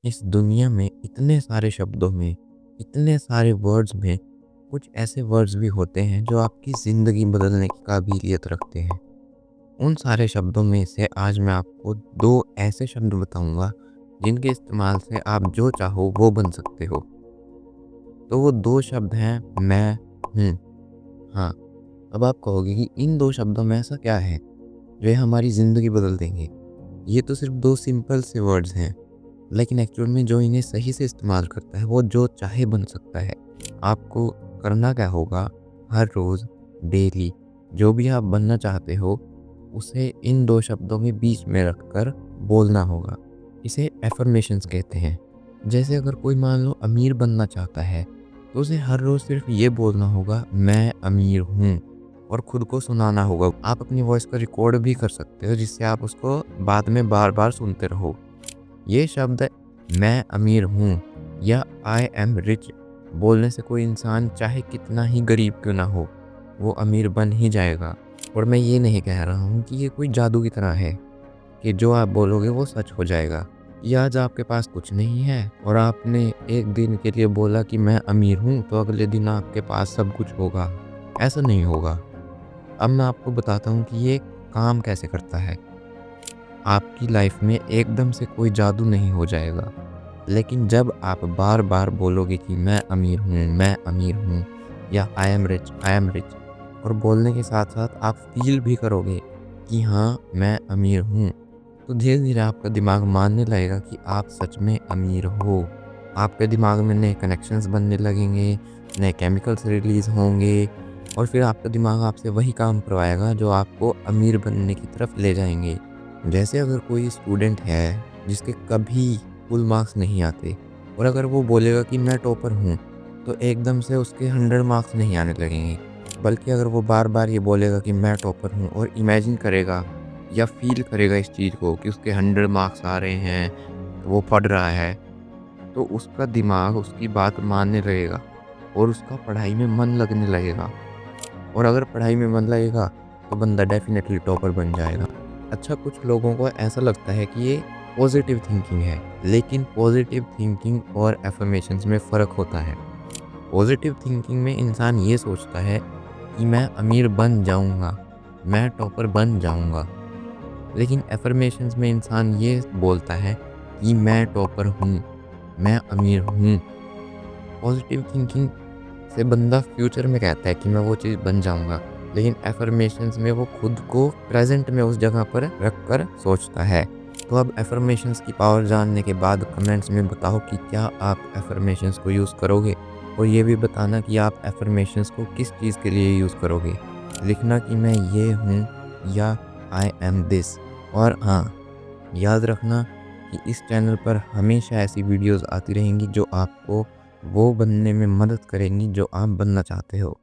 इस दुनिया में इतने सारे शब्दों में, इतने सारे वर्ड्स में कुछ ऐसे वर्ड्स भी होते हैं जो आपकी ज़िंदगी बदलने की काबिलियत रखते हैं। उन सारे शब्दों में से आज मैं आपको 2 ऐसे शब्द बताऊँगा जिनके इस्तेमाल से आप जो चाहो वो बन सकते हो। तो वो 2 शब्द हैं मैं हूँ। हाँ, अब आप कहोगे कि इन 2 शब्दों में ऐसा क्या है जो ये हमारी ज़िंदगी बदल देंगे? ये तो सिर्फ़ 2 सिंपल से वर्ड्स हैं। लेकिन एक्चुअल में जो इन्हें सही से इस्तेमाल करता है वो जो चाहे बन सकता है। आपको करना क्या होगा, हर रोज़ डेली जो भी आप बनना चाहते हो उसे इन 2 शब्दों के बीच में रखकर बोलना होगा। इसे अफ़र्मेशंस कहते हैं। जैसे अगर कोई मान लो अमीर बनना चाहता है तो उसे हर रोज़ सिर्फ़ ये बोलना होगा मैं अमीर हूँ और खुद को सुनाना होगा। आप अपनी वॉइस को रिकॉर्ड भी कर सकते हो जिससे आप उसको बाद में बार-बार सुनते रहो। ये शब्द मैं अमीर हूँ या आई एम रिच बोलने से कोई इंसान चाहे कितना ही गरीब क्यों ना हो, वो अमीर बन ही जाएगा। और मैं ये नहीं कह रहा हूँ कि ये कोई जादू की तरह है कि जो आप बोलोगे वो सच हो जाएगा। ये आज आपके पास कुछ नहीं है और आपने एक दिन के लिए बोला कि मैं अमीर हूँ तो अगले दिन आपके पास सब कुछ होगा। ऐसा नहीं होगा। अब मैं आपको बताता हूँ कि ये काम कैसे करता है। आपकी लाइफ में एकदम से कोई जादू नहीं हो जाएगा। लेकिन जब आप बार-बार बोलोगे कि मैं अमीर हूँ या आई एम रिच और बोलने के साथ-साथ आप फ़ील भी करोगे कि हाँ, मैं अमीर हूँ, तो धीरे-धीरे आपका दिमाग मानने लगेगा कि आप सच में अमीर हो। आपके दिमाग में नए कनेक्शंस बनने लगेंगे, नए केमिकल्स रिलीज़ होंगे और फिर आपका दिमाग आपसे वही काम करवाएगा जो आपको अमीर बनने की तरफ ले जाएँगे। जैसे अगर कोई स्टूडेंट है जिसके कभी फुल मार्क्स नहीं आते और अगर वो बोलेगा कि मैं टॉपर हूँ, तो एकदम से उसके 100 मार्क्स नहीं आने लगेंगे। बल्कि अगर वो बार-बार ये बोलेगा कि मैं टॉपर हूँ और इमेजिन करेगा या फ़ील करेगा इस चीज़ को कि उसके 100 मार्क्स आ रहे हैं, वो पढ़ रहा है, तो उसका दिमाग उसकी बात मानने लगेगा और उसका पढ़ाई में मन लगने लगेगा। और अगर पढ़ाई में मन लगेगा, तो बंदा डेफ़िनेटली टॉपर बन जाएगा। अच्छा, कुछ लोगों को ऐसा लगता है कि ये पॉज़िटिव थिंकिंग है, लेकिन पॉज़िटिव थिंकिंग और अफ़र्मेशंस में फ़र्क होता है। पॉज़िटिव थिंकिंग में इंसान ये सोचता है कि मैं अमीर बन जाऊँगा, मैं टॉपर बन जाऊँगा। लेकिन अफ़र्मेशंस में इंसान ये बोलता है कि मैं टॉपर हूँ, मैं अमीर हूँ। पॉज़िटिव थिंकिंग से बंदा फ्यूचर में कहता है कि मैं वो चीज़ बन जाऊँगा, लेकिन अफ़र्मेशंस में वो खुद को प्रेज़ेंट में उस जगह पर रख कर सोचता है। तो अब अफ़र्मेशंस की पावर जानने के बाद कमेंट्स में बताओ कि क्या आप अफ़र्मेशंस को यूज़ करोगे? और ये भी बताना कि आप अफ़र्मेशंस को किस चीज़ के लिए यूज़ करोगे? लिखना कि मैं ये हूँ या आई एम दिस। और हाँ, याद रखना कि इस चैनल पर हमेशा ऐसी वीडियोज़ आती रहेंगी जो आपको वो बनने में मदद करेंगी जो आप बनना चाहते हो।